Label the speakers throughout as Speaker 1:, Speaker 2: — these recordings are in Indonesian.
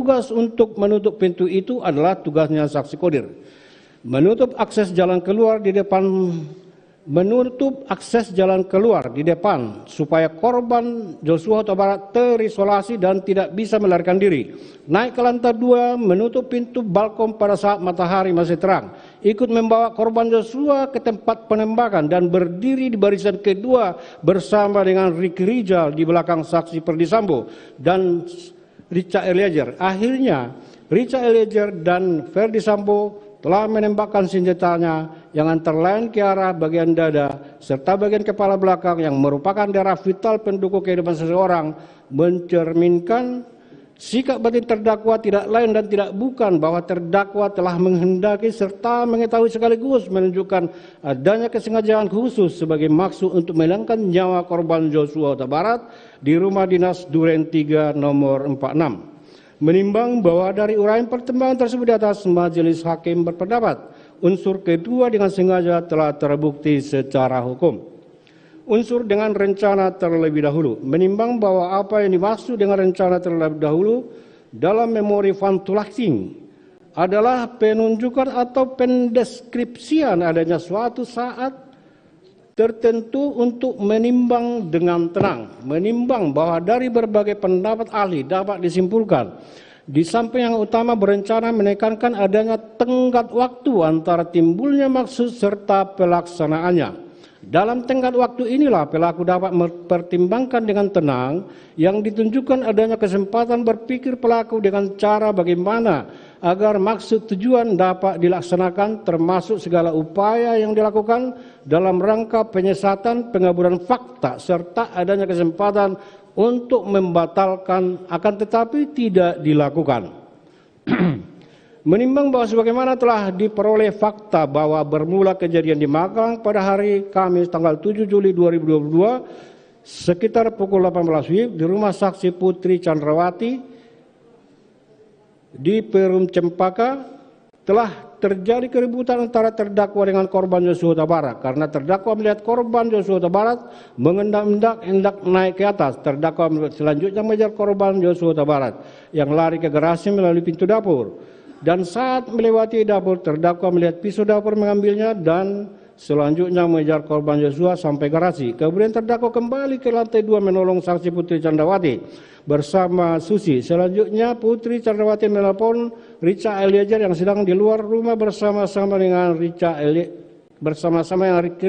Speaker 1: bertugas untuk menutup pintu itu adalah tugasnya saksi kodir. Menutup akses jalan keluar di depan supaya korban Joshua Huta Barat terisolasi dan tidak bisa melarikan diri. Naik ke lantai 2, menutup pintu balkon pada saat matahari masih terang. Ikut membawa korban Joshua ke tempat penembakan dan berdiri di barisan kedua bersama dengan Ricky Rijal di belakang saksi Perdi Sambo dan Richard Eliezer. Akhirnya Richard Eliezer dan Verdi Sambo telah menembakkan senjatanya yang antara lain ke arah bagian dada serta bagian kepala belakang yang merupakan daerah vital pendukung kehidupan seseorang, mencerminkan sikap batin terdakwa tidak lain dan tidak bukan bahwa terdakwa telah menghendaki serta mengetahui sekaligus menunjukkan adanya kesengajaan khusus sebagai maksud untuk menghilangkan nyawa korban Joshua Huta Barat di rumah dinas Duren 3 nomor 46. Menimbang bahwa dari uraian pertimbangan tersebut di atas, majelis hakim berpendapat unsur kedua dengan sengaja telah terbukti secara hukum. Unsur dengan rencana terlebih dahulu. Menimbang bahwa apa yang dimaksud dengan rencana terlebih dahulu dalam memori Van Tulaching adalah penunjukan atau pendeskripsian adanya suatu saat tertentu untuk menimbang dengan tenang. Menimbang bahwa dari berbagai pendapat ahli dapat disimpulkan, di samping yang utama berencana menekankan adanya tenggat waktu antara timbulnya maksud serta pelaksanaannya. Dalam tenggat waktu inilah pelaku dapat mempertimbangkan dengan tenang yang ditunjukkan adanya kesempatan berpikir pelaku dengan cara bagaimana agar maksud tujuan dapat dilaksanakan, termasuk segala upaya yang dilakukan dalam rangka penyesatan, pengaburan fakta, serta adanya kesempatan untuk membatalkan akan tetapi tidak dilakukan. Menimbang bahwa sebagaimana telah diperoleh fakta bahwa bermula kejadian di Magelang pada hari Kamis tanggal 7 Juli 2022 sekitar pukul 18 WIB di rumah saksi Putri Chandrawati di Perum Cempaka telah terjadi keributan antara terdakwa dengan korban Joshua Huta Barat karena terdakwa melihat korban Joshua Huta Barat hendak naik ke atas. Terdakwa selanjutnya mengejar korban Joshua Huta Barat yang lari ke garasi melalui pintu dapur. Dan saat melewati dapur, terdakwa melihat pisau dapur mengambilnya dan selanjutnya mengejar korban Joshua sampai garasi. Kemudian terdakwa kembali ke lantai 2 menolong saksi Putri Chandrawati bersama Susi. Selanjutnya Putri Chandrawati menelpon Richard Eliezer yang sedang di luar rumah bersama-sama dengan Ricky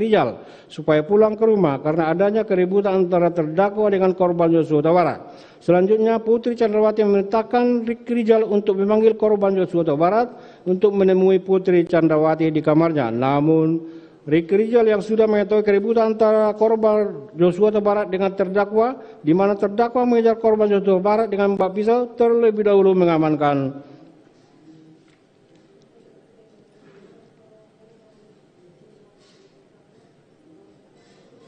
Speaker 1: Rijal supaya pulang ke rumah karena adanya keributan antara terdakwa dengan korban Joshua Huta Barat. Selanjutnya Putri Chandrawati memerintahkan Ricky Rijal untuk memanggil korban Joshua Huta Barat untuk menemui Putri Chandrawati di kamarnya. Namun Ricky Rijal yang sudah mengetahui keributan antara korban Joshua Huta Barat dengan terdakwa, di mana terdakwa mengejar korban Joshua Huta Barat dengan membawa pisau, terlebih dahulu mengamankan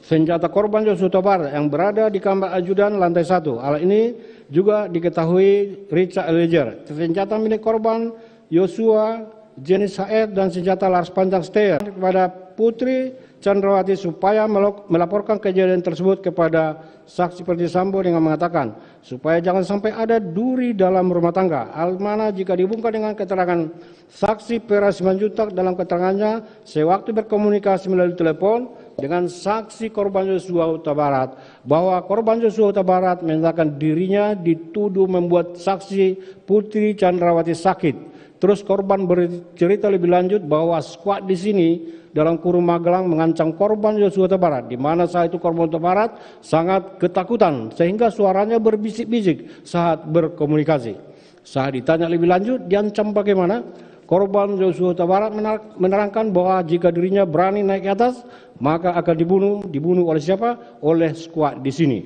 Speaker 1: senjata korban Joshua Huta Barat yang berada di kamar ajudan lantai 1. Hal ini juga diketahui Richard Eliezer. Senjata milik korban Joshua jenis HR dan senjata laras panjang Steyr kepada Putri Chandrawati supaya melaporkan kejadian tersebut kepada saksi Perdi Sambo dengan mengatakan supaya jangan sampai ada duri dalam rumah tangga. Hal mana jika dihubungkan dengan keterangan saksi Pera Simanjuntak dalam keterangannya sewaktu berkomunikasi melalui telepon dengan saksi korban Joshua Huta Barat bahwa korban Joshua Huta Barat menyatakan dirinya dituduh membuat saksi Putri Chandrawati sakit. Terus korban bercerita lebih lanjut bahwa skuad di sini dalam kurung Magelang mengancam korban Joshua Huta Barat, di mana saat itu korban Huta Barat sangat ketakutan sehingga suaranya berbisik-bisik saat berkomunikasi. Saat ditanya lebih lanjut diancam bagaimana, korban Joshua Huta Barat menerangkan bahwa jika dirinya berani naik ke atas maka akan dibunuh oleh siapa? Oleh skuad di sini.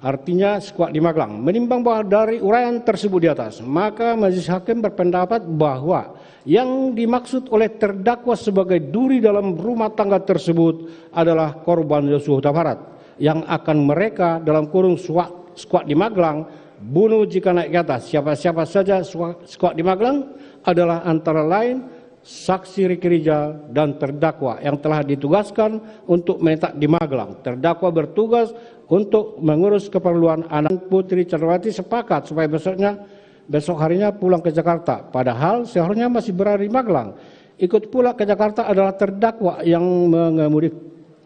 Speaker 1: Artinya skuad di Magelang. Menimbang bahwa dari uraian tersebut di atas, maka majelis hakim berpendapat bahwa yang dimaksud oleh terdakwa sebagai duri dalam rumah tangga tersebut adalah korban Joshua Huta Barat yang akan mereka dalam kurung skuad di Magelang bunuh jika naik ke atas. Siapa-siapa saja skuad di Magelang adalah antara lain saksi Ricky Rijal dan terdakwa yang telah ditugaskan untuk menetap di Magelang. Terdakwa bertugas untuk mengurus keperluan anak Putri Chandrawati, sepakat supaya besoknya besok harinya pulang ke Jakarta, padahal seharusnya masih berada di Magelang. Ikut pula ke Jakarta adalah terdakwa yang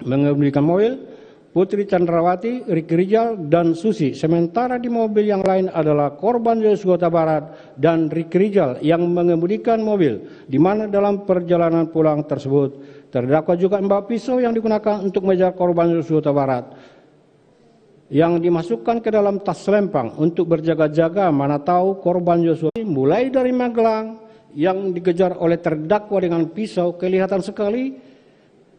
Speaker 1: mengemudikan mobil, Putri Chandrawati, Ricky Rijal, dan Susi. Sementara di mobil yang lain adalah korban Joshua Huta Barat dan Ricky Rijal yang mengemudikan mobil, di mana dalam perjalanan pulang tersebut terdakwa juga membawa pisau yang digunakan untuk mengejar korban Joshua Huta Barat yang dimasukkan ke dalam tas selempang untuk berjaga-jaga, mana tahu korban Joshua mulai dari Magelang yang dikejar oleh terdakwa dengan pisau. Kelihatan sekali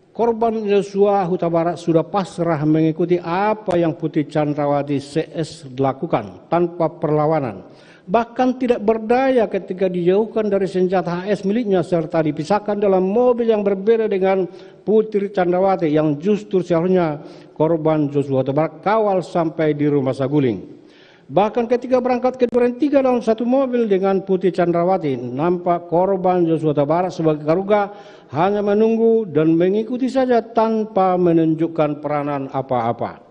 Speaker 1: korban Joshua Huta Barat sudah pasrah mengikuti apa yang Putri Chandrawati CS lakukan tanpa perlawanan. Bahkan tidak berdaya ketika dijauhkan dari senjata HS miliknya serta dipisahkan dalam mobil yang berbeda dengan Putri Chandrawati yang justru seharusnya korban Joshua Huta Barat kawal sampai di rumah saguling. Bahkan ketika berangkat ke Duren 3 dalam satu mobil dengan Putri Chandrawati, nampak korban Joshua Huta Barat sebagai karuga hanya menunggu dan mengikuti saja tanpa menunjukkan peranan apa-apa.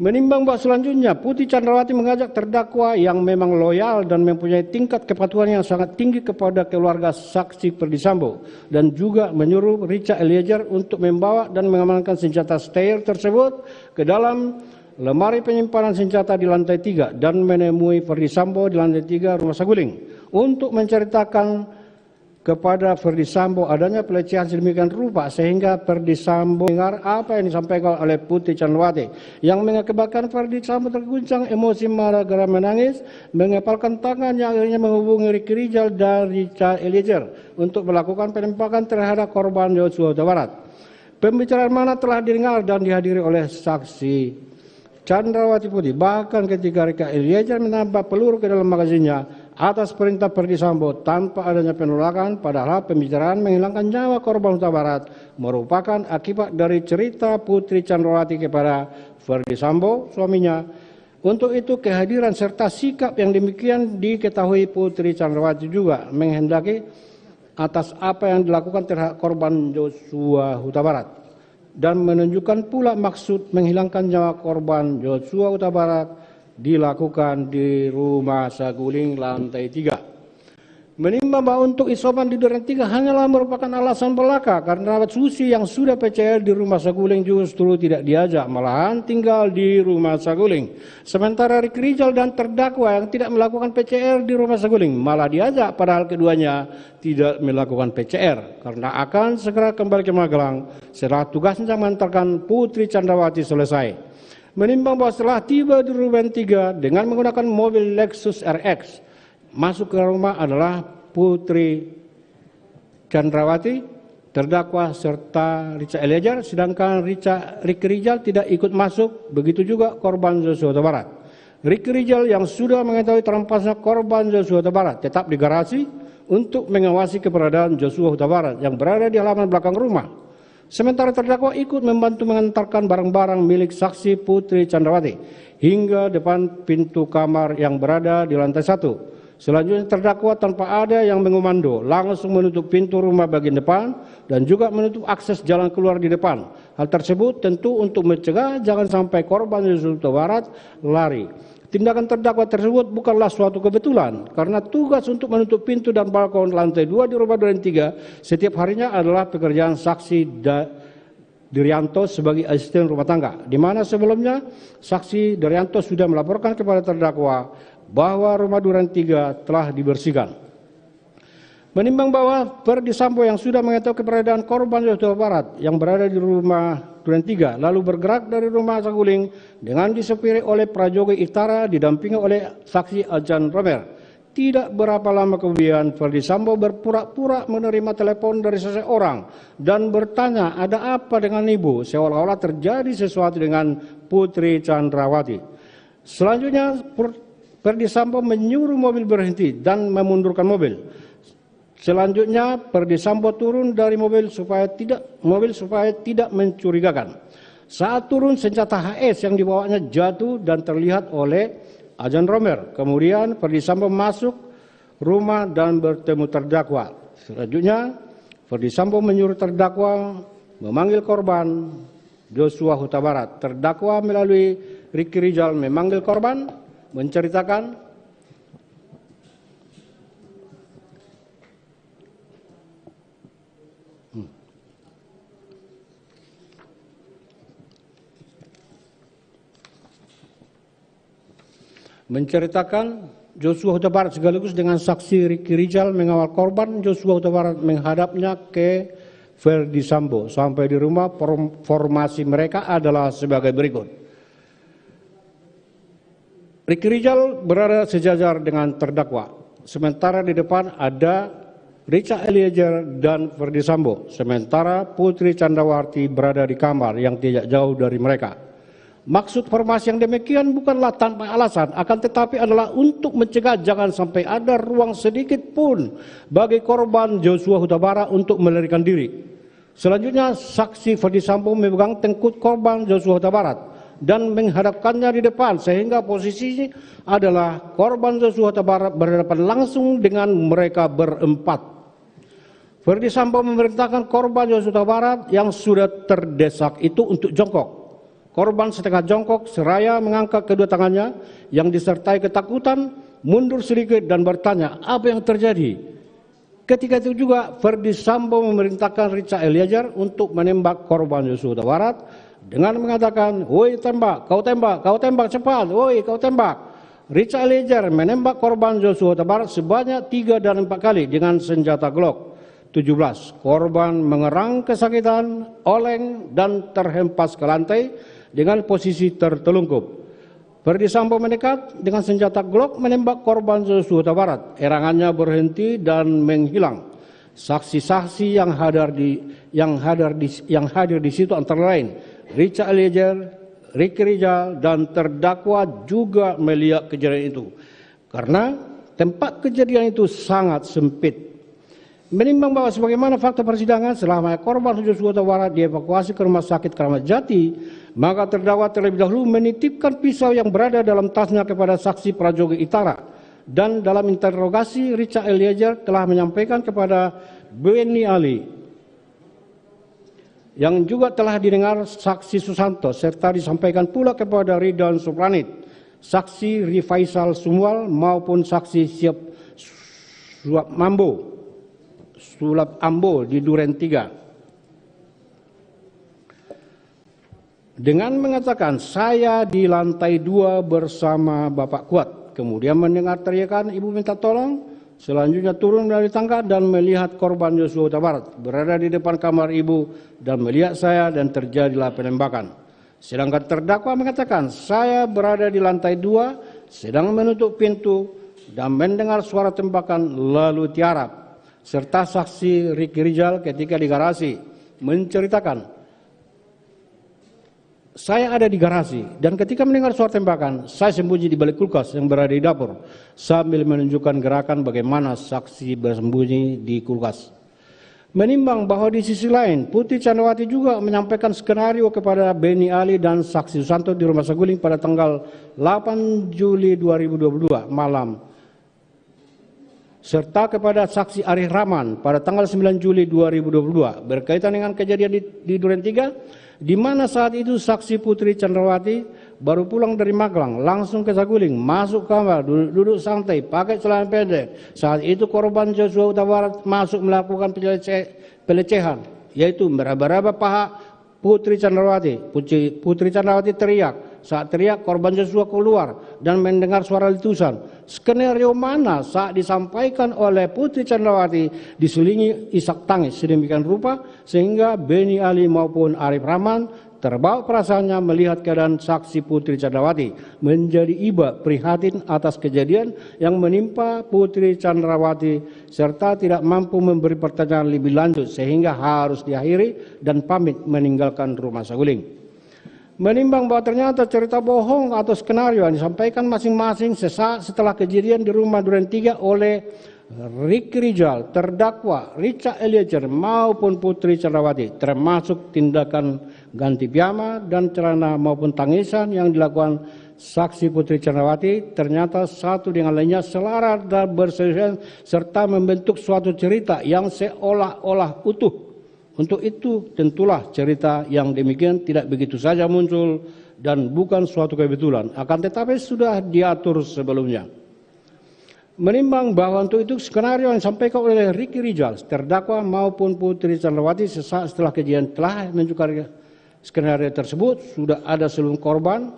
Speaker 1: Menimbang bahwa selanjutnya Putri Chandrawati mengajak terdakwa yang memang loyal dan mempunyai tingkat kepatuhan yang sangat tinggi kepada keluarga saksi Ferdy Sambo dan juga menyuruh Richard Eliezer untuk membawa dan mengamankan senjata Steyr tersebut ke dalam lemari penyimpanan senjata di lantai 3 dan menemui Ferdy Sambo di lantai 3 rumah saguling untuk menceritakan kepada Ferdy Sambo adanya pelecehan sedemikian rupa sehingga Ferdy Sambo mendengar apa yang disampaikan oleh Putri Chandrawati yang mengakibatkan Ferdy Sambo terguncang emosi, marah, geram, menangis, mengepalkan tangannya, akhirnya menghubungi Ricky Rijal dan Richard Eliezer untuk melakukan penembakan terhadap korban Joshua Huta Barat. Pembicaraan mana telah didengar dan dihadiri oleh saksi Chandrawati Putri. Bahkan ketika Richard Eliezer menambah peluru ke dalam magasinnya atas perintah Ferdy Sambo tanpa adanya penolakan, padahal pembicaraan menghilangkan nyawa korban Huta Barat merupakan akibat dari cerita Putri Chandrawati kepada Ferdy Sambo, suaminya. Untuk itu kehadiran serta sikap yang demikian diketahui Putri Chandrawati juga menghendaki atas apa yang dilakukan terhadap korban Joshua Huta Barat dan menunjukkan pula maksud menghilangkan nyawa korban Joshua Huta Barat dilakukan di rumah saguling lantai 3. Menimbang bahwa untuk isoman di Duren 3 hanyalah merupakan alasan belaka karena Susi yang sudah PCR di rumah saguling justru tidak diajak, malahan tinggal di rumah saguling. Sementara Ricky Rijal dan terdakwa yang tidak melakukan PCR di rumah saguling malah diajak, padahal keduanya tidak melakukan PCR karena akan segera kembali ke Magelang setelah tugasnya mengantarkan Putri Chandrawati selesai. Menimbang bahwa setelah tiba di Duren 3 dengan menggunakan mobil Lexus RX, masuk ke rumah adalah Putri Chandrawati, terdakwa serta Richard Eliezer, sedangkan Ricky Rijal tidak ikut masuk, begitu juga korban Joshua Huta Barat. Ricky Rijal yang sudah mengetahui terampasnya korban Joshua Huta Barat tetap di garasi untuk mengawasi keberadaan Joshua Huta Barat yang berada di halaman belakang rumah. Sementara terdakwa ikut membantu mengantarkan barang-barang milik saksi Putri Chandrawati hingga depan pintu kamar yang berada di lantai 1. Selanjutnya terdakwa tanpa ada yang mengomando langsung menutup pintu rumah bagian depan dan juga menutup akses jalan keluar di depan. Hal tersebut tentu untuk mencegah jangan sampai korban Joshua Huta Barat lari. Tindakan terdakwa tersebut bukanlah suatu kebetulan karena tugas untuk menutup pintu dan balkon lantai 2 di rumah Duren 3 setiap harinya adalah pekerjaan saksi Diryanto sebagai asisten rumah tangga, di mana sebelumnya saksi Diryanto sudah melaporkan kepada terdakwa bahwa rumah Duren 3 telah dibersihkan. Menimbang bahwa Ferdy Sambo yang sudah mengetahui keberadaan korban Joshua Huta Barat yang berada di rumah Duren 3 lalu bergerak dari rumah saguling dengan disopiri oleh Prajogi Iftara didampingi oleh saksi Ajan Romer. Tidak berapa lama kemudian Ferdy Sambo berpura-pura menerima telepon dari seseorang dan bertanya ada apa dengan ibu, seolah-olah terjadi sesuatu dengan Putri Chandrawati. Selanjutnya Ferdy Sambo menyuruh mobil berhenti dan memundurkan mobil. Selanjutnya Ferdy Sambo turun dari mobil supaya tidak mencurigakan. Saat turun senjata HS yang dibawanya jatuh dan terlihat oleh Ajan Romer. Kemudian Ferdy Sambo masuk rumah dan bertemu terdakwa. Selanjutnya Ferdy Sambo menyuruh terdakwa memanggil korban Joshua Huta Barat. Terdakwa melalui Ricky Rijal memanggil korban, menceritakan menceritakan Joshua Huta Barat sekaligus dengan saksi Ricky Rizal mengawal korban Joshua Huta Barat menghadapnya ke Verdi Sambo. Sampai di rumah, formasi mereka adalah sebagai berikut. Ricky Rizal berada sejajar dengan terdakwa. Sementara di depan ada Richard Eliezer dan Verdi Sambo. Sementara Putri Candrawati berada di kamar yang tidak jauh dari mereka. Maksud formasi yang demikian bukanlah tanpa alasan, akan tetapi adalah untuk mencegah jangan sampai ada ruang sedikit pun bagi korban Joshua Huta Barat untuk melarikan diri. Selanjutnya, saksi Verdi Sambo memegang tengkuk korban Joshua Huta Barat dan menghadapkannya di depan sehingga posisinya adalah korban Joshua Huta Barat berhadapan langsung dengan mereka berempat. Verdi Sambo memerintahkan korban Joshua Huta Barat yang sudah terdesak itu untuk jongkok. Korban setengah jongkok seraya mengangkat kedua tangannya yang disertai ketakutan, mundur sedikit dan bertanya, apa yang terjadi? Ketika itu juga Verdi Sambo memerintahkan Richard Eliezer untuk menembak korban Joshua Huta Barat dengan mengatakan, woi tembak, kau tembak cepat, woi kau tembak. Richard Eliezer menembak korban Joshua Huta Barat sebanyak 3 dan 4 kali dengan senjata Glock 17. Korban mengerang kesakitan, oleng dan terhempas ke lantai dengan posisi tertelungkup. Verdi Sambo mendekat dengan senjata Glock menembak korban Joshua Huta Barat. Erangannya berhenti dan menghilang. Saksi-saksi yang hadir di situ antara lain Richard Eliezer, Ricky Rizal dan terdakwa juga melihat kejadian itu. Karena tempat kejadian itu sangat sempit. Menimbang bahwa sebagaimana fakta persidangan selama korban Joshua Huta Barat dievakuasi ke Rumah Sakit Kramat Jati, maka terdakwa terlebih dahulu menitipkan pisau yang berada dalam tasnya kepada saksi Prajogo Itara. Dan dalam interogasi, Richard Eliezer telah menyampaikan kepada Beni Ali yang juga telah didengar saksi Susanto serta disampaikan pula kepada Ridwan Supranit, saksi Rifaisal Sumwal maupun saksi Sulap Ambo di Duren 3. Dengan mengatakan saya di lantai 2 bersama Bapak Kuat. Kemudian mendengar teriakan ibu minta tolong. Selanjutnya turun dari tangga dan melihat korban Joshua Huta Barat berada di depan kamar ibu dan melihat saya dan terjadilah penembakan. Sedangkan terdakwa mengatakan saya berada di lantai 2 sedang menutup pintu dan mendengar suara tembakan lalu tiarap. Serta saksi Ricky Rizal ketika di garasi menceritakan saya ada di garasi dan ketika mendengar suara tembakan saya sembunyi di balik kulkas yang berada di dapur sambil menunjukkan gerakan bagaimana saksi bersembunyi di kulkas. Menimbang bahwa di sisi lain Putri Candrawati juga menyampaikan skenario kepada Beni Ali dan saksi Susanto di Rumah Saguling pada tanggal 8 Juli 2022 malam serta kepada saksi Arif Rahman pada tanggal 9 Juli 2022 berkaitan dengan kejadian di Duren 3 di mana saat itu saksi Putri Candrawati baru pulang dari Magelang langsung ke Saguling, masuk kamar, duduk santai, pakai celana pendek. Saat itu korban Joshua Huta Barat masuk melakukan pelecehan, yaitu meraba-raba paha Putri Candrawati. Putri Candrawati teriak. Saat teriak, korban Joshua keluar dan mendengar suara letusan. Skenario mana saat disampaikan oleh Putri Candrawati diselingi isak tangis sedemikian rupa sehingga Beni Ali maupun Arif Rahman terbawa perasaannya melihat keadaan saksi Putri Candrawati menjadi iba prihatin atas kejadian yang menimpa Putri Candrawati serta tidak mampu memberi pertanyaan lebih lanjut sehingga harus diakhiri dan pamit meninggalkan Rumah Saguling. Menimbang bahwa ternyata cerita bohong atau skenario yang disampaikan masing-masing sesaat setelah kejadian di rumah Duren 3 oleh Ricky Rizal, terdakwa Richard Eliezer maupun Putri Candrawati termasuk tindakan ganti piyama dan celana maupun tangisan yang dilakukan saksi Putri Candrawati ternyata satu dengan lainnya selaras dan bersesuaian serta membentuk suatu cerita yang seolah-olah utuh. Untuk itu tentulah cerita yang demikian tidak begitu saja muncul dan bukan suatu kebetulan, akan tetapi sudah diatur sebelumnya. Menimbang bahwa untuk itu skenario yang disampaikan oleh Ricky Rizal, terdakwa maupun Putri Candrawati sesaat setelah kejadian telah menunjukkan skenario tersebut sudah ada seluruh korban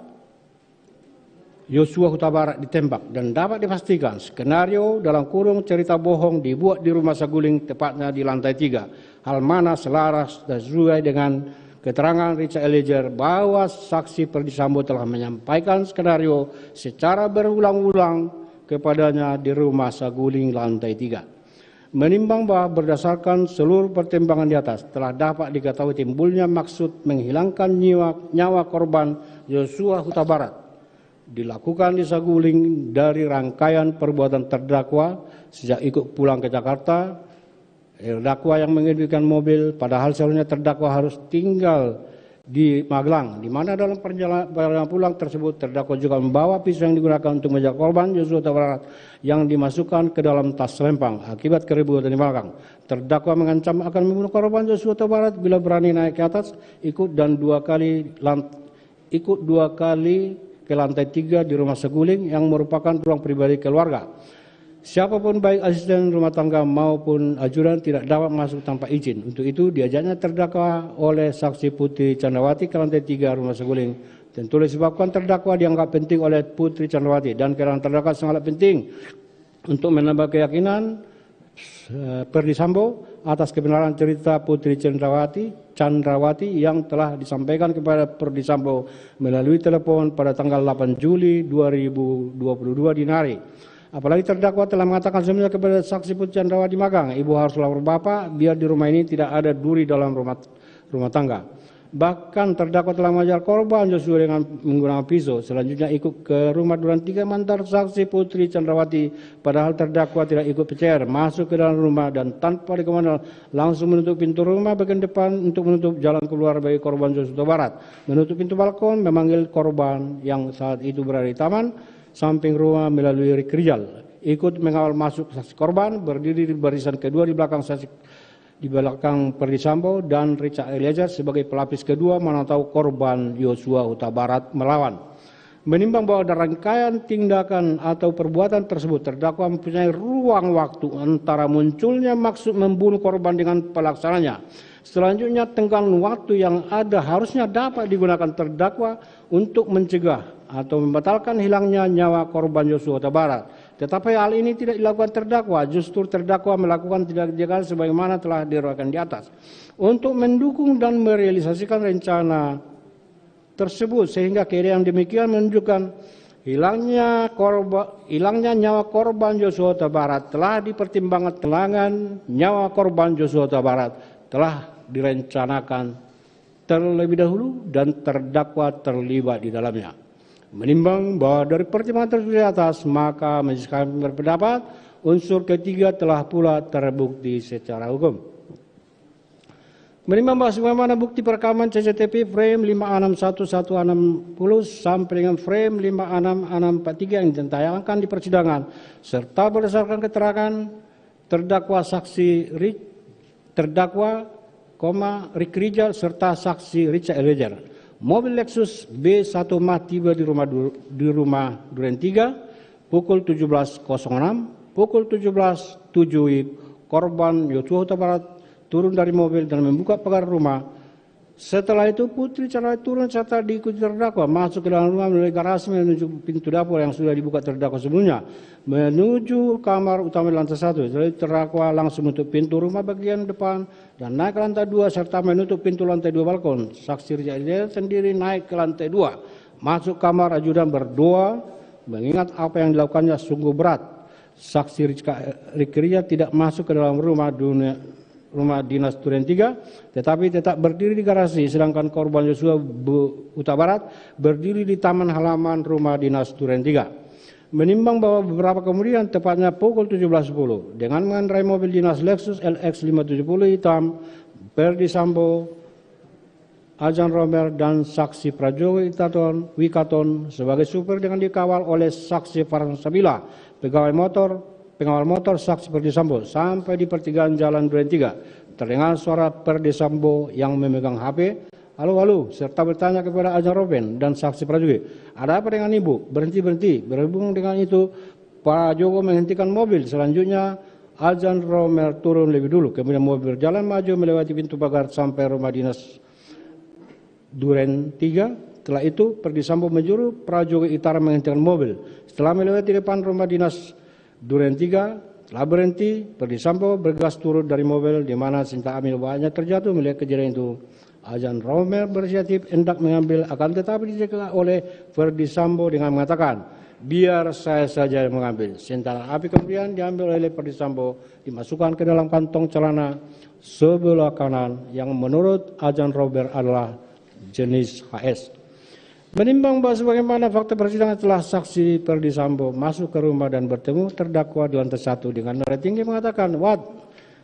Speaker 1: Joshua Huta Barat ditembak, dan dapat dipastikan skenario dalam kurung cerita bohong dibuat di rumah Saguling, tepatnya di lantai 3. Hal mana selaras dan sesuai dengan keterangan Richard Eliezer bahwa saksi Ferdy Sambo telah menyampaikan skenario secara berulang-ulang kepadanya di rumah Saguling lantai 3. Menimbang bahwa berdasarkan seluruh pertimbangan di atas telah dapat diketahui timbulnya maksud menghilangkan nyawa korban Joshua Huta Barat dilakukan di Saguling dari rangkaian perbuatan terdakwa sejak ikut pulang ke Jakarta, terdakwa yang mengemudikan mobil, padahal seharusnya terdakwa harus tinggal di Magelang, di mana dalam perjalanan pulang tersebut terdakwa juga membawa pisau yang digunakan untuk menjaga korban Joshua Huta Barat yang dimasukkan ke dalam tas selempang akibat keributan di belakang. Terdakwa mengancam akan membunuh korban Joshua Huta Barat bila berani naik ke atas, ikut dua kali ke lantai 3 di rumah Saguling yang merupakan ruang pribadi keluarga. Siapapun baik asisten rumah tangga maupun ajudan tidak dapat masuk tanpa izin. Untuk itu diajaknya terdakwa oleh saksi Putri Chandrawati ke lantai 3 rumah Saguling. Tentu disebabkan terdakwa dianggap penting oleh Putri Chandrawati dan kerana terdakwa sangat penting untuk menambah keyakinan Ferdy Sambo atas kebenaran cerita Putri Chandrawati yang telah disampaikan kepada Ferdy Sambo melalui telepon pada tanggal 8 Juli 2022 dini hari. Apalagi terdakwa telah mengatakan sebelumnya kepada saksi Putri Chandrawati Magang, ibu harus lapor bapak biar di rumah ini tidak ada duri dalam rumah tangga. Bahkan terdakwa telah mengajar korban Joshua dengan menggunakan pisau. Selanjutnya ikut ke rumah Duren 3 mantar saksi Putri Chandrawati, padahal terdakwa tidak ikut PCR, masuk ke dalam rumah dan tanpa dikomando langsung menutup pintu rumah bagian depan untuk menutup jalan keluar bagi korban Joshua Huta Barat. Menutup pintu balkon, memanggil korban yang saat itu berada di taman samping rumah melalui Rijal. Ikut mengawal masuk saksi korban, berdiri di barisan kedua di belakang Ferdy Sambo dan Richard Eliezer sebagai pelapis kedua menantau korban Joshua Huta Barat melawan. Menimbang bahwa dalam rangkaian tindakan atau perbuatan tersebut terdakwa mempunyai ruang waktu antara munculnya maksud membunuh korban dengan pelaksananya. Selanjutnya tenggang waktu yang ada harusnya dapat digunakan terdakwa untuk mencegah atau membatalkan hilangnya nyawa korban Joshua Huta Barat. Tetapi hal ini tidak dilakukan terdakwa, justru terdakwa melakukan tindakan sebagaimana telah diriwayatkan di atas. Untuk mendukung dan merealisasikan rencana tersebut sehingga keadaan demikian menunjukkan hilangnya nyawa korban Joshua Huta Barat telah dipertimbangkan nyawa korban Joshua Huta Barat telah direncanakan terlebih dahulu dan terdakwa terlibat di dalamnya. Menimbang bahwa dari pertimbangan tersebut di atas, maka majelis hakim berpendapat unsur ketiga telah pula terbukti secara hukum. Menimbang bahwa sebagaimana bukti perekaman CCTV frame 561160 sampai dengan frame 56643 yang ditayangkan di persidangan, serta berdasarkan keterangan terdakwa Rick Rijal serta saksi Richard Eliezer, mobil Lexus B1 Mah tiba di rumah Duren 3 pukul 17.06, pukul 17.07 korban Joshua Huta Barat turun dari mobil dan membuka pagar rumah. Setelah itu Putri Chandrawati turun serta diikuti terdakwa masuk ke dalam rumah melalui garasi menuju pintu dapur yang sudah dibuka terdakwa sebelumnya menuju kamar utama di lantai 1. Setelah itu terdakwa langsung menutup pintu rumah bagian depan dan naik ke lantai 2 serta menutup pintu lantai 2 balkon. Saksi Richard Eliezer sendiri naik ke lantai 2, masuk kamar ajudan berdoa mengingat apa yang dilakukannya sungguh berat. Saksi Rick Rijal tidak masuk ke dalam rumah dinas Duren 3 tetapi tetap berdiri di garasi, sedangkan korban Joshua Huta Barat berdiri di taman halaman rumah dinas Duren 3. Menimbang bahwa beberapa kemudian tepatnya pukul 17.10 dengan mengendarai mobil dinas Lexus LX 570 hitam, Ferdy Sambo, Ajan Romer dan saksi Prajogo Wikaton sebagai supir dengan dikawal oleh saksi Farhan Sabila, pengawal motor saksi Ferdy Sambo sampai di pertigaan jalan Duren 3. Terdengar suara Ferdy Sambo yang memegang HP, halo, serta bertanya kepada Ajan Roben dan saksi Prajogo, ada apa dengan ibu? Berhenti. Berhubung dengan itu, Prajogo menghentikan mobil. Selanjutnya Ajan Romer turun lebih dulu, kemudian mobil berjalan maju melewati pintu pagar sampai rumah dinas Duren 3. Setelah itu Ferdi Sambo menjuru prajurit Itara menghentikan mobil. Setelah melewati depan rumah dinas Duren 3, setelah berhenti, Ferdi Sambo bergegas turun dari mobil di mana senjata api banyak terjatuh. Melihat kejadian itu, Ajan Romer berinisiatif hendak mengambil, akan tetapi dicegah oleh Ferdi Sambo dengan mengatakan, biar saya saja yang mengambil. Senjata api kemudian diambil oleh Ferdi Sambo, dimasukkan ke dalam kantong celana sebelah kanan yang menurut Ajan Romer adalah jenis HS. Menimbang bahwa sebagaimana fakta persidangan telah saksi Ferdi Sambo masuk ke rumah dan bertemu terdakwa di lantai 1 dengan nada tinggi mengatakan, "Wat,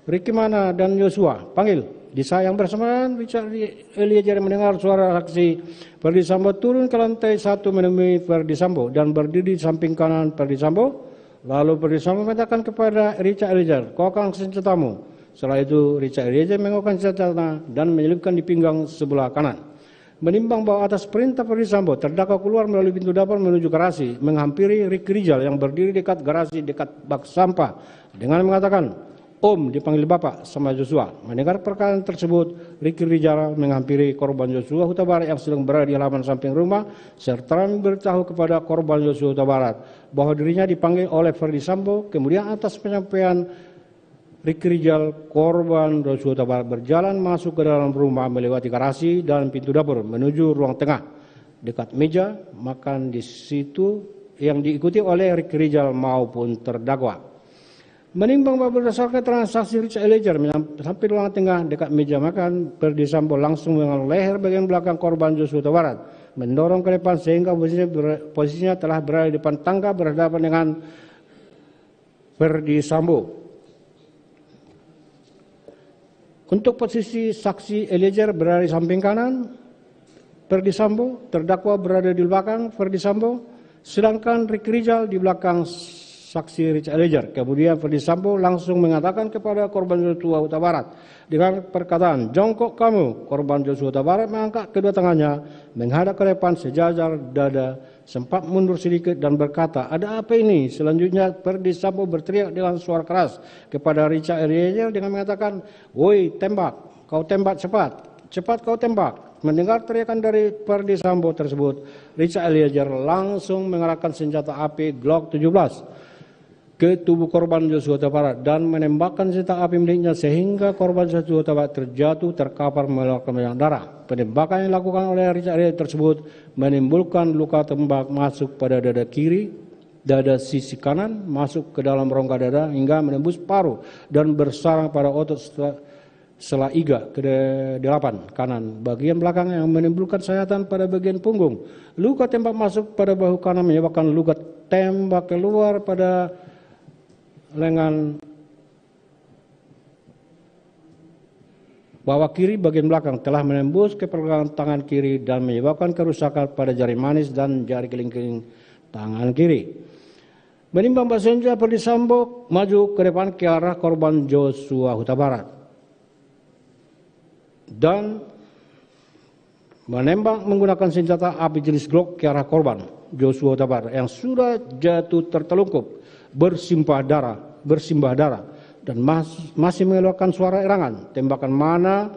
Speaker 1: Ricky mana dan Joshua? Panggil." Di saat yang bersamaan, Richard Eliezer mendengar suara saksi Ferdi Sambo turun ke lantai 1 menemui Ferdi Sambo dan berdiri di samping kanan Ferdi Sambo. Lalu Ferdi Sambo mengatakan kepada Richard Eliezer, "Kokang senjatamu." Setelah itu Richard Eliezer mengokang senjata dan menyelipkan di pinggang sebelah kanan. Menimbang bahwa atas perintah Ferdi Sambo, terdakwa keluar melalui pintu dapur menuju garasi, menghampiri Ricky Rizal yang berdiri dekat garasi dekat bak sampah dengan mengatakan, "Om, dipanggil Bapak sama Joshua." Mendengar perkataan tersebut, Ricky Rizal menghampiri korban Joshua Huta Barat yang sedang berada di halaman samping rumah serta memberitahu kepada korban Joshua Huta Barat bahwa dirinya dipanggil oleh Ferdi Sambo. Kemudian atas penyampaian Ricky Rizal, korban Joshua Huta Barat berjalan masuk ke dalam rumah melewati garasi dan pintu dapur menuju ruang tengah dekat meja makan di situ yang diikuti oleh Ricky Rizal maupun terdakwa. Menimbang bahwa berdasarkan transaksi Richard Eliezer sampai di ruang tengah dekat meja makan, Ferdi Sambo langsung mengenal leher bagian belakang korban Joshua Huta Barat, mendorong ke depan sehingga posisinya telah berada di depan tangga berhadapan dengan Ferdi Sambo. Untuk posisi saksi Eliezer berada di samping kanan Ferdi Sambo, terdakwa berada di belakang Ferdi Sambo, sedangkan Ricky Rizal di belakang saksi Richard Eliezer. Kemudian Ferdi Sambo langsung mengatakan kepada korban Joshua Huta Barat dengan perkataan, "Jongkok kamu." Korban Joshua Huta Barat mengangkat kedua tangannya menghadap ke depan sejajar dada, sempat mundur sedikit dan berkata, "Ada apa ini?" Selanjutnya Ferdi Sambo berteriak dengan suara keras kepada Richard Eliezer dengan mengatakan, "Woi, tembak, kau tembak cepat, cepat kau tembak." Mendengar teriakan dari Ferdi Sambo tersebut, Richard Eliezer langsung mengarahkan senjata api Glock 17 ke tubuh korban Joshua Huta Barat dan menembakkan senjata api miliknya sehingga korban Joshua Huta Barat terjatuh terkapar mengeluarkan banyak darah. Penembakan yang dilakukan oleh Richard Eliezer tersebut menimbulkan luka tembak masuk pada dada kiri, dada sisi kanan, masuk ke dalam rongga dada hingga menembus paru dan bersarang pada otot sela iga ke-8 kanan bagian belakang yang menimbulkan sayatan pada bagian punggung. Luka tembak masuk pada bahu kanan menyebabkan luka tembak keluar pada lengan bawah kiri bagian belakang telah menembus ke pergelangan tangan kiri dan menyebabkan kerusakan pada jari manis dan jari kelingking tangan kiri. Menimbang bahwa senjata Ferdi Sambo maju ke depan ke arah korban Joshua Huta Barat dan menembak menggunakan senjata api jenis Glock ke arah korban Joshua Huta Barat yang sudah jatuh tertelungkup bersimbah darah dan masih mengeluarkan suara erangan. Tembakan mana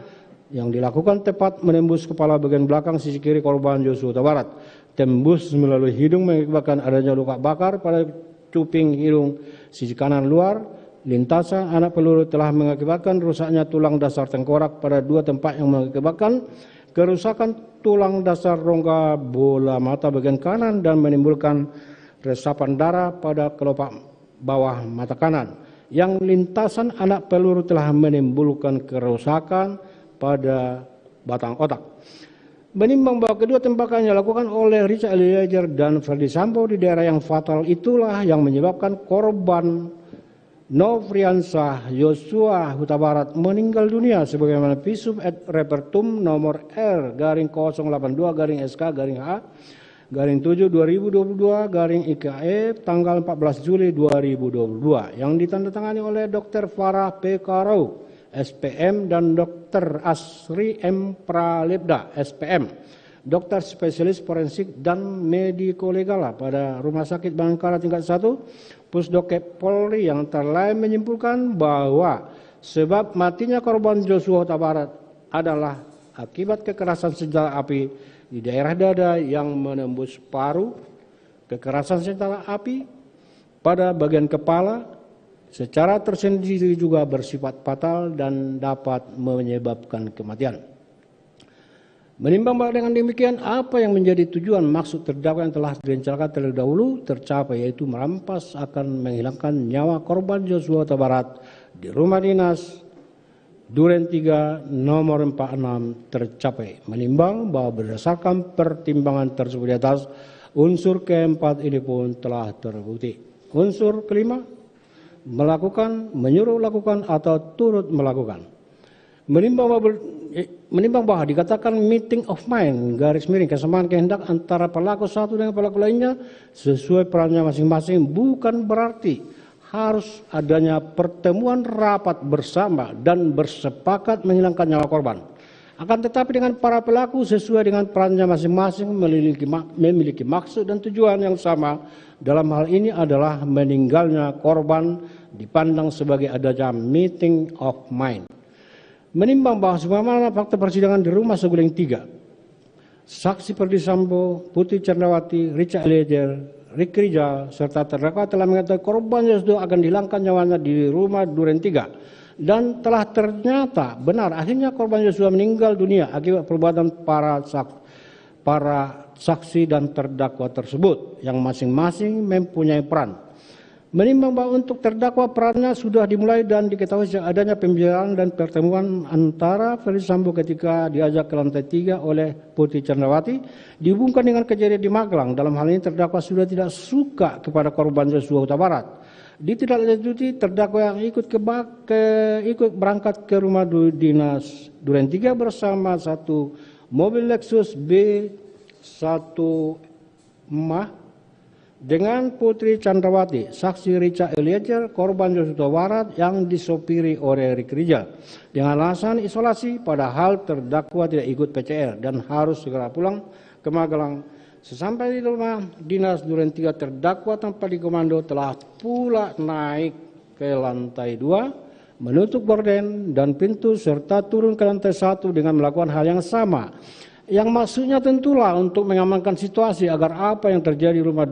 Speaker 1: yang dilakukan tepat menembus kepala bagian belakang sisi kiri korban Joshua Huta Barat, tembus melalui hidung mengakibatkan adanya luka bakar pada cuping hidung sisi kanan luar. Lintasan anak peluru telah mengakibatkan rusaknya tulang dasar tengkorak pada 2 tempat yang mengakibatkan kerusakan tulang dasar rongga bola mata bagian kanan dan menimbulkan resapan darah pada kelopak bawah mata kanan. Yang lintasan anak peluru telah menimbulkan kerusakan pada batang otak. Menimbang bahwa kedua tembakan yang dilakukan oleh Richard Eliezer dan Ferdi Sambo di daerah yang fatal itulah yang menyebabkan korban Nofriansah Joshua Huta Barat meninggal dunia sebagaimana visum et repertum nomor R/082-H/7/2022 tanggal 14 Juli 2022 yang ditandatangani oleh Dr. Farah P. Karau SPM dan Dr. Asri M. Pralebda SPM, dokter spesialis forensik dan mediko-legal pada Rumah Sakit Bayangkara tingkat 1 Pusdokep Polri yang telah menyimpulkan bahwa sebab matinya korban Joshua Huta Barat adalah akibat kekerasan senjata api di daerah dada yang menembus paru, kekerasan senjata api pada bagian kepala secara tersendiri juga bersifat fatal dan dapat menyebabkan kematian. Menimbang bahwa dengan demikian apa yang menjadi tujuan maksud terdakwa yang telah direncanakan terlebih dahulu tercapai, yaitu merampas akan menghilangkan nyawa korban Joshua Huta Barat di rumah dinas Duren 3 nomor 46 tercapai. Menimbang bahwa berdasarkan pertimbangan tersebut di atas, unsur keempat ini pun telah terbukti. Unsur kelima, melakukan, menyuruh lakukan atau turut melakukan. Menimbang bahwa dikatakan meeting of mind garis miring kesamaan kehendak antara pelaku satu dengan pelaku lainnya sesuai perannya masing-masing, bukan berarti harus adanya pertemuan rapat bersama dan bersepakat menghilangkan nyawa korban. Akan tetapi dengan para pelaku sesuai dengan perannya masing-masing memiliki maksud dan tujuan yang sama. Dalam hal ini adalah meninggalnya korban dipandang sebagai adanya meeting of mind. Menimbang bahwa sebagaimana fakta persidangan di rumah Saguling 3, saksi Perdi Sambo, Putri Chandrawati, Richard Eliezer, Ricky Rijal, serta terdakwa telah mengetahui korban Joshua akan dihilangkan nyawanya di rumah Duren 3 dan telah ternyata benar akhirnya korban Joshua meninggal dunia akibat perbuatan para saksi dan terdakwa tersebut yang masing-masing mempunyai peran. Menimbang bahwa untuk terdakwa perannya sudah dimulai dan diketahui sejak adanya pembicaraan dan pertemuan antara Ferdi Sambo ketika diajak ke lantai 3 oleh Putri Chandrawati dihubungkan dengan kejadian di Magelang. Dalam hal ini terdakwa sudah tidak suka kepada korban Joshua Huta Barat. Ditindaklanjuti terdakwa yang ikut berangkat ke rumah dinas Duren 3 bersama satu mobil Lexus B1 Mah dengan Putri Chandrawati, saksi Richard Eliezer, korban Joshua Huta Barat yang disopiri oleh Ricky Rijal dengan alasan isolasi, padahal terdakwa tidak ikut PCR dan harus segera pulang ke Magelang. Sesampai di rumah dinas Duren 3, terdakwa tanpa dikomando telah pula naik ke lantai 2, menutup gorden dan pintu serta turun ke lantai 1 dengan melakukan hal yang sama. Yang maksudnya tentulah untuk mengamankan situasi agar apa yang terjadi di rumah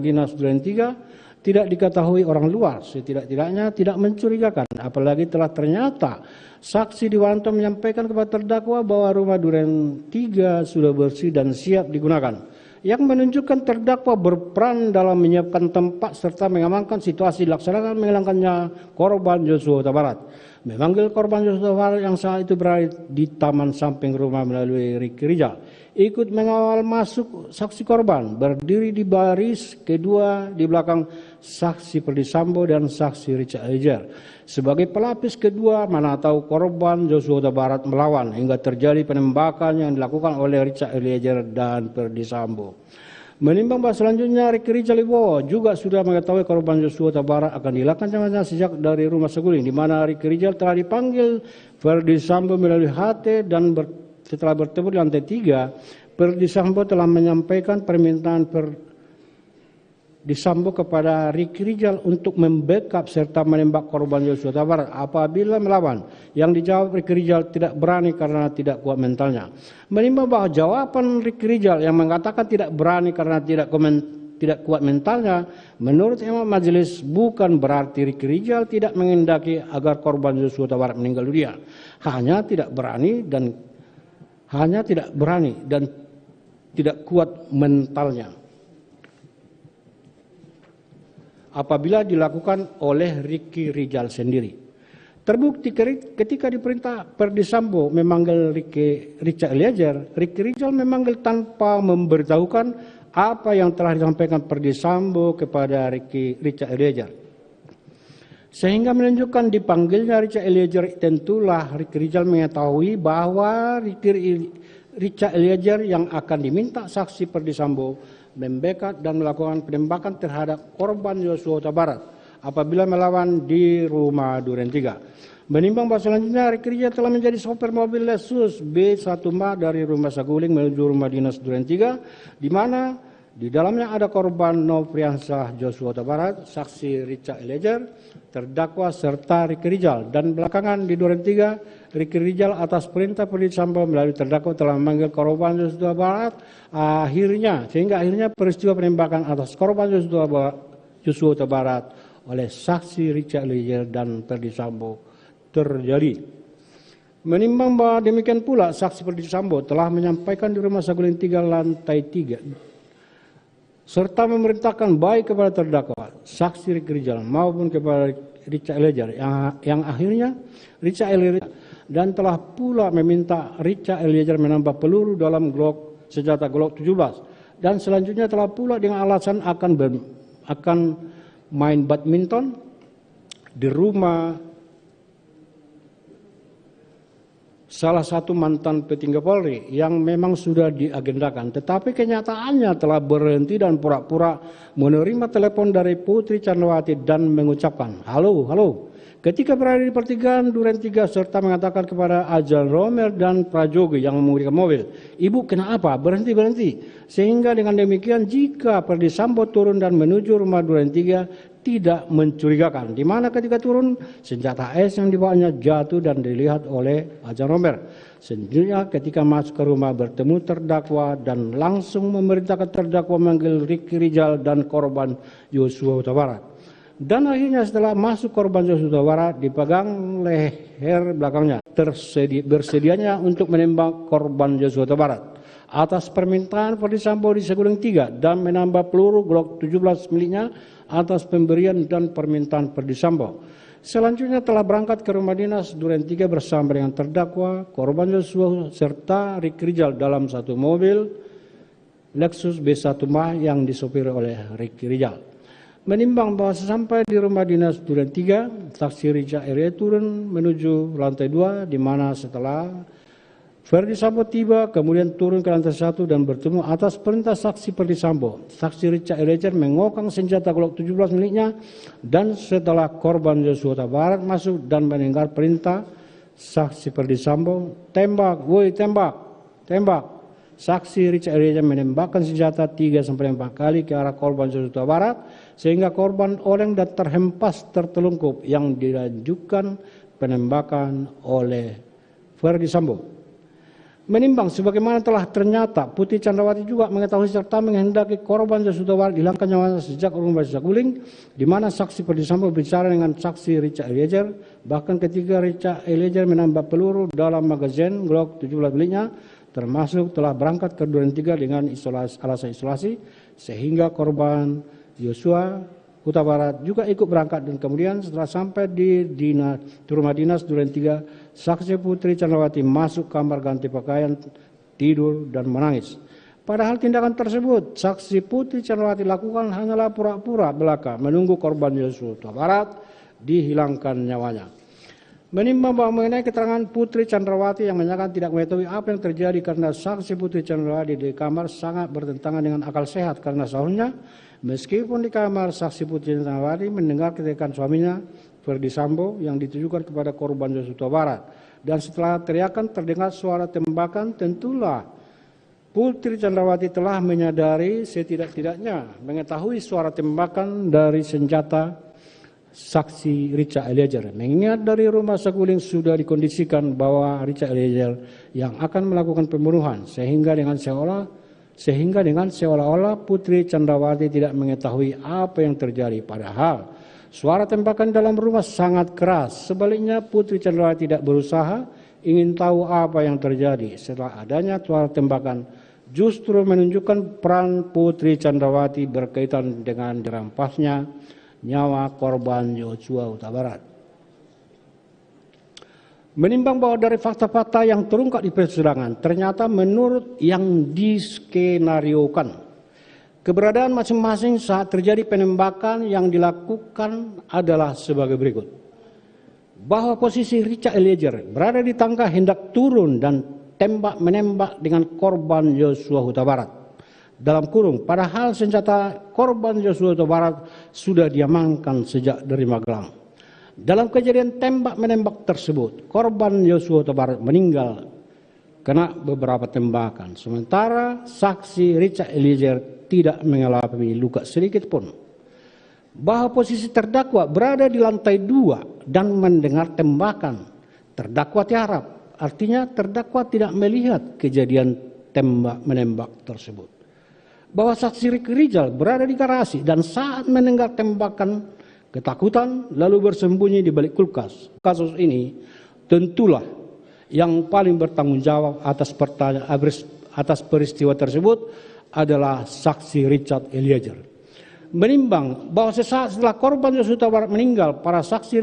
Speaker 1: dinas Duren 3 tidak diketahui orang luar, setidak-tidaknya tidak mencurigakan. Apalagi telah ternyata saksi Dewanto menyampaikan kepada terdakwa bahwa rumah Duren 3 sudah bersih dan siap digunakan, yang menunjukkan terdakwa berperan dalam menyiapkan tempat serta mengamankan situasi dilaksanakan menghilangkannya korban Joshua Huta Barat. Memanggil korban Joshua Huta Barat yang saat itu berada di taman samping rumah melalui Ricky Rijal. Ikut mengawal masuk saksi korban, berdiri di baris kedua di belakang saksi Perdi Sambo dan saksi Richard Eliezer. Sebagai pelapis kedua, mana tahu korban Joshua Huta Barat melawan hingga terjadi penembakan yang dilakukan oleh Richard Eliezer dan Perdi Sambo. Menimbang bahwa selanjutnya Ricky Rijal juga sudah mengetahui korban Joshua Huta Barat akan dihilangkan nyawanya sejak dari rumah Saguling, di mana Ricky Rijal telah dipanggil Ferdi Sambo melalui HT dan setelah bertemu di lantai 3, Ferdi Sambo telah menyampaikan permintaan Ferdi Sambo kepada Ricky Rijal untuk membackup serta menembak korban Joshua Huta Barat apabila melawan. Yang dijawab Ricky Rijal tidak berani karena tidak kuat mentalnya. Menimbang bahwa jawaban Ricky Rijal yang mengatakan tidak berani karena tidak kuat mentalnya, menurut Imam Majelis bukan berarti Ricky Rijal tidak mengendaki agar korban Joshua Huta Barat meninggal dunia. Hanya tidak berani dan tidak kuat mentalnya apabila dilakukan oleh Ricky Rijal sendiri. Terbukti ketika diperintah Perdi Sambo memanggil Richard Eliezer, Ricky Rijal memanggil tanpa memberitahukan apa yang telah disampaikan Perdi Sambo kepada Richard Eliezer. Sehingga menunjukkan dipanggilnya Richard Eliezer, tentulah Ricky Rijal mengetahui bahwa Richard Eliezer yang akan diminta saksi Perdi Sambo membackup dan melakukan penembakan terhadap korban Joshua Huta Barat apabila melawan di rumah Duren 3. Menimbang bahwa selanjutnya Ricky Rijal telah menjadi sopir mobil Lexus B1 Mah dari rumah Saguling menuju rumah dinas Duren 3, di mana Di dalamnya ada korban Nofriansah Joshua Huta Barat, saksi Richard Eliezer, terdakwa serta Ricky Rizal. Dan belakangan di duren 3, Ricky Rizal atas perintah Ferdy Sambo melalui terdakwa telah memanggil korban Joshua Huta Barat. Sehingga akhirnya peristiwa penembakan atas korban Joshua Huta Barat oleh saksi Richard Eliezer dan Ferdy Sambo terjadi. Menimbang bahwa demikian pula saksi Ferdy Sambo telah menyampaikan di Rumah Saguling 3 lantai 3 serta memerintahkan baik kepada terdakwa saksi Ricky Rizal maupun kepada Richard Eliezer yang akhirnya Richard Eliezer dan telah pula meminta Richard Eliezer menambah peluru dalam senjata Glock 17 dan selanjutnya telah pula dengan alasan akan main badminton di rumah salah satu mantan petinggi Polri yang memang sudah diagendakan. Tetapi kenyataannya telah berhenti dan pura-pura menerima telepon dari Putri Candrawati dan mengucapkan, halo, halo. Ketika berada di pertigaan duren 3 serta mengatakan kepada Ajal Romer dan Prajogi yang mengemudikan mobil, ibu kenapa? Berhenti. Sehingga dengan demikian jika Ferdy Sambo turun dan menuju rumah duren 3 tidak mencurigakan. Di mana ketika turun senjata S yang dibawanya jatuh dan dilihat oleh Ajal Romer. Selanjutnya ketika masuk ke rumah bertemu terdakwa dan langsung memerintahkan terdakwa memanggil Ricky Rizal dan korban Joshua Huta Barat. Dan akhirnya setelah masuk korban Joshua Huta Barat dipegang leher belakangnya bersedianya untuk menembak korban Joshua Huta Barat. Atas permintaan Ferdy Sambo di Saguling 3 dan menambah peluru Glock 17 miliknya atas pemberian dan permintaan Ferdy Sambo. Selanjutnya telah berangkat ke rumah dinas duren 3 bersama dengan terdakwa, korban Joshua serta Ricky Rizal dalam satu mobil Lexus B1 Mah yang disopiri oleh Ricky Rizal. Menimbang bahwa sesampai di rumah dinas duren 3, saksi Richard Eliezer turun menuju lantai 2 di mana setelah Ferdy Sambo tiba, kemudian turun ke lantai 1 dan bertemu atas perintah saksi Ferdy Sambo. Saksi Richard Eliezer mengokang senjata Glock 17 miliknya dan setelah korban Joshua Huta Barat masuk dan mendengar perintah saksi Ferdy Sambo, tembak, woi tembak. Saksi Richard Eliezer menembakkan senjata 3-4 kali ke arah korban Joshua Huta Barat sehingga korban oleng dan terhempas tertelungkup yang dilanjutkan penembakan oleh Ferdy Sambo. Menimbang sebagaimana telah ternyata Putri Candrawati juga mengetahui serta menghendaki korban Joshua Huta Barat hilangkan nyawanya sejak rumah Saguling, di mana saksi Ferdy Sambo bicara dengan saksi Richard Eliezer, bahkan ketika Richard Eliezer menambah peluru dalam magazin Glock 17 miliknya, termasuk telah berangkat ke duren 3 dengan alasan isolasi, sehingga korban Joshua Huta Barat juga ikut berangkat dan kemudian setelah sampai di rumah dinas duren 3, saksi Putri Candrawati masuk kamar ganti pakaian, tidur dan menangis. Padahal tindakan tersebut saksi Putri Candrawati lakukan hanyalah pura-pura belaka menunggu korban Joshua Huta Barat dihilangkan nyawanya. Menimbang bahwa mengenai keterangan Putri Candrawati yang menyatakan tidak mengetahui apa yang terjadi karena saksi Putri Candrawati di kamar sangat bertentangan dengan akal sehat karena sahurnya meskipun di kamar saksi Putri Candrawati mendengar teriakan suaminya Ferdy Sambo yang ditujukan kepada korban Joshua Huta Barat dan setelah teriakan terdengar suara tembakan, tentulah Putri Candrawati telah menyadari setidak-tidaknya mengetahui suara tembakan dari senjata saksi Richard Eliezer. Mengingat dari rumah Saguling sudah dikondisikan bahwa Richard Eliezer yang akan melakukan pembunuhan sehingga dengan seolah-olah Putri Candrawati tidak mengetahui apa yang terjadi. Padahal suara tembakan dalam rumah sangat keras. Sebaliknya Putri Candrawati tidak berusaha ingin tahu apa yang terjadi. Setelah adanya suara tembakan justru menunjukkan peran Putri Candrawati berkaitan dengan dirampasnya nyawa korban Joshua Huta Barat. Menimbang bahwa dari fakta-fakta yang terungkap di persidangan, ternyata menurut yang diskenariokan, keberadaan masing-masing saat terjadi penembakan yang dilakukan adalah sebagai berikut. Bahwa posisi Richard Eliezer berada di tangga hendak turun dan menembak dengan korban Joshua Huta Barat. Dalam kurung, padahal senjata korban Joshua Huta Barat sudah diamankan sejak dari Magelang. Dalam kejadian tembak-menembak tersebut, korban Joshua Huta Barat meninggal kena beberapa tembakan. Sementara saksi Richard Eliezer tidak mengalami luka sedikit pun. Bahwa posisi terdakwa berada di lantai 2 dan mendengar tembakan. Terdakwa tiarap, artinya terdakwa tidak melihat kejadian tembak-menembak tersebut. Bahwa saksi Ricky Rizal berada di garasi dan saat mendengar tembakan ketakutan lalu bersembunyi di balik kulkas. Kasus ini tentulah yang paling bertanggung jawab atas peristiwa tersebut adalah saksi Richard Eliezer. Menimbang bahwa sesaat setelah korban Joshua Huta Barat meninggal, para saksi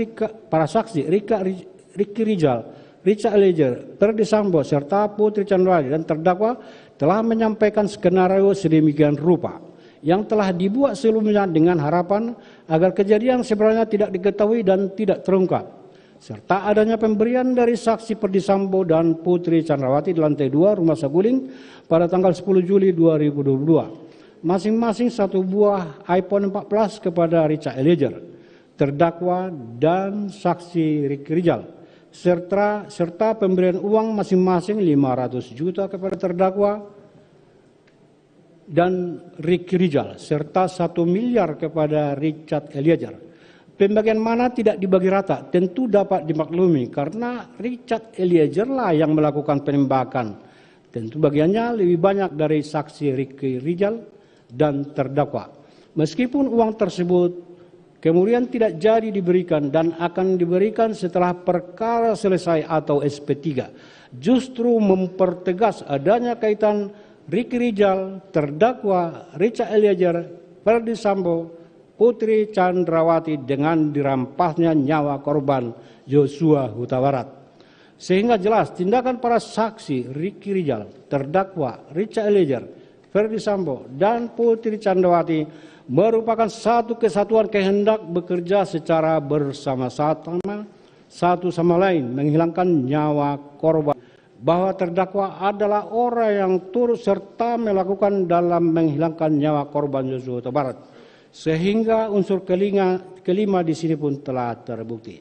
Speaker 1: Ricky Rizal, Richard Eliezer, Ferdy Sambo serta Putri Candrawati dan terdakwa telah menyampaikan skenario sedemikian rupa yang telah dibuat sebelumnya dengan harapan agar kejadian sebenarnya tidak diketahui dan tidak terungkap, serta adanya pemberian dari saksi Ferdy Sambo dan Putri Candrawati di lantai 2 Rumah Saguling pada tanggal 10 Juli 2022. Masing-masing satu buah iPhone 14 kepada Richard Eliezer, terdakwa dan saksi Ricky Rizal, serta pemberian uang masing-masing 500 juta kepada terdakwa dan Ricky Rizal, serta 1 miliar kepada Richard Eliezer. Pembagian mana tidak dibagi rata tentu dapat dimaklumi karena Richard Eliezer lah yang melakukan penembakan. Tentu bagiannya lebih banyak dari saksi Ricky Rizal dan terdakwa. Meskipun uang tersebut kemudian tidak jadi diberikan dan akan diberikan setelah perkara selesai atau SP3, justru mempertegas adanya kaitan Ricky Rizal, terdakwa Richard Eliezer, Ferdy Sambo, Putri Candrawati dengan dirampasnya nyawa korban Joshua Huta Barat. Sehingga jelas tindakan para saksi Ricky Rizal, terdakwa Richard Eliezer, Ferdy Sambo, dan Putri Candrawati merupakan satu kesatuan kehendak bekerja secara bersama-sama satu sama lain menghilangkan nyawa korban. Bahwa terdakwa adalah orang yang turut serta melakukan dalam menghilangkan nyawa korban Joshua Huta Barat. Sehingga unsur kelima di sini pun telah terbukti.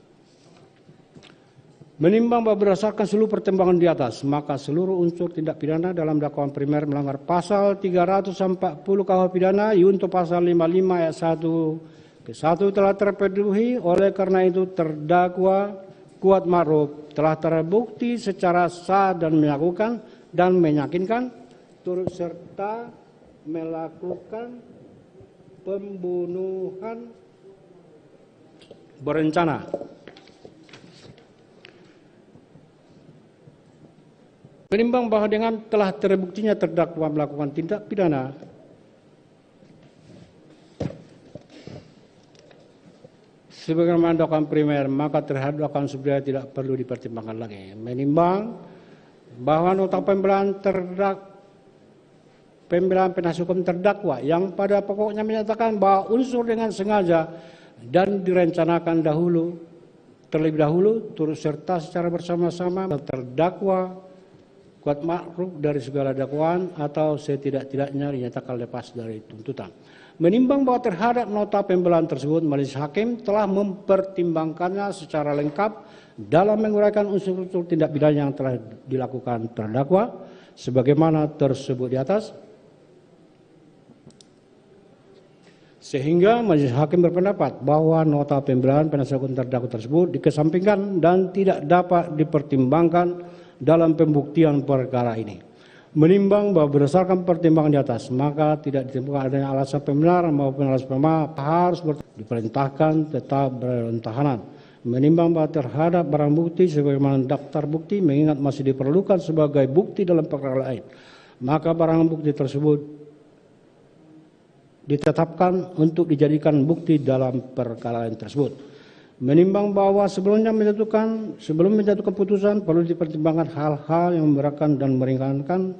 Speaker 1: Menimbang bahwa berdasarkan seluruh pertimbangan di atas, maka seluruh unsur tindak pidana dalam dakwaan primer melanggar pasal 340 KUH pidana yunto pasal 55 ayat 1 ke 1 telah terpenuhi. Oleh karena itu terdakwa Kuat Ma'ruf telah terbukti secara sah dan melakukan dan meyakinkan turut serta melakukan pembunuhan berencana. Menimbang bahwa dengan telah terbuktinya terdakwa melakukan tindak pidana sebagaimana dakwaan primer, maka terhadap dakwaan subsidiar tidak perlu dipertimbangkan lagi. Menimbang bahwa nota pembelaan penasihat hukum terdakwa yang pada pokoknya menyatakan bahwa unsur dengan sengaja dan direncanakan terlebih dahulu turut serta secara bersama-sama terdakwa Kuat Ma'ruf dari segala dakwaan atau setidak-tidaknya dinyatakan lepas dari tuntutan. Menimbang bahwa terhadap nota pembelaan tersebut majelis hakim telah mempertimbangkannya secara lengkap dalam menguraikan unsur-unsur tindak pidana yang telah dilakukan terdakwa sebagaimana tersebut di atas, sehingga majelis hakim berpendapat bahwa nota pembelaan penasihat hukum terdakwa tersebut dikesampingkan dan tidak dapat dipertimbangkan dalam pembuktian perkara ini. Menimbang bahwa berdasarkan pertimbangan di atas, maka tidak ditemukan adanya alasan pembenaran maupun alasan pemaaf harus diperintahkan tetap berada dalam tahanan. Menimbang bahwa terhadap barang bukti sebagaimana daftar bukti mengingat masih diperlukan sebagai bukti dalam perkara lain, maka barang bukti tersebut ditetapkan untuk dijadikan bukti dalam perkara lain tersebut. Menimbang bahwa sebelum menjatuhkan putusan perlu dipertimbangkan hal-hal yang memberatkan dan meringankan,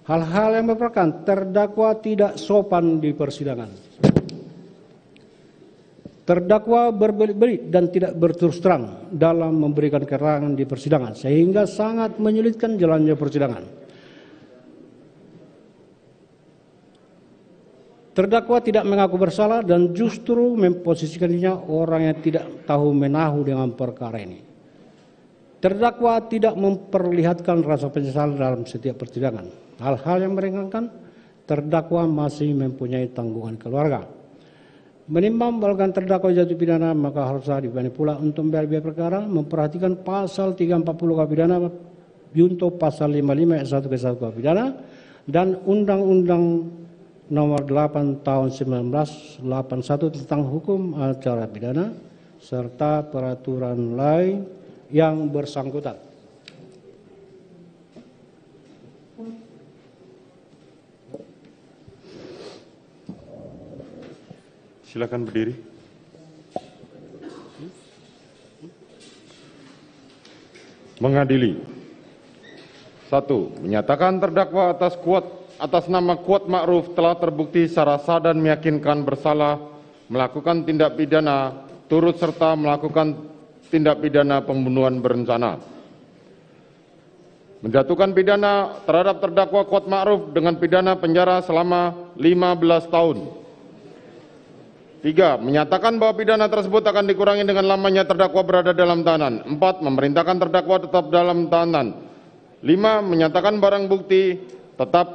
Speaker 1: hal-hal yang memberatkan terdakwa tidak sopan di persidangan. Terdakwa berbelit-belit dan tidak berterus terang dalam memberikan keterangan di persidangan sehingga sangat menyulitkan jalannya persidangan. Terdakwa tidak mengaku bersalah dan justru memposisikan dirinya orang yang tidak tahu menahu dengan perkara ini. Terdakwa tidak memperlihatkan rasa penyesalan dalam setiap persidangan. Hal-hal yang meringankan terdakwa masih mempunyai tanggungan keluarga. Menimbang bahwa terdakwa jatuh pidana, maka harus dibanding pula untuk membayar biaya perkara, memperhatikan pasal 340 KUH pidana junto pasal 55 ayat 1 ke 1 KUH pidana dan Undang-Undang Nomor 8 Tahun 1981 tentang hukum acara pidana serta peraturan lain yang bersangkutan.
Speaker 2: Silakan berdiri. Mengadili. 1. Menyatakan terdakwa atas nama Kuat Ma'ruf telah terbukti secara sah dan meyakinkan bersalah melakukan tindak pidana turut serta melakukan tindak pidana pembunuhan berencana. Menjatuhkan pidana terhadap terdakwa Kuat Ma'ruf dengan pidana penjara selama 15 tahun. 3. Menyatakan bahwa pidana tersebut akan dikurangi dengan lamanya terdakwa berada dalam tahanan. 4. Memerintahkan terdakwa tetap dalam tahanan. 5. Menyatakan barang bukti tetap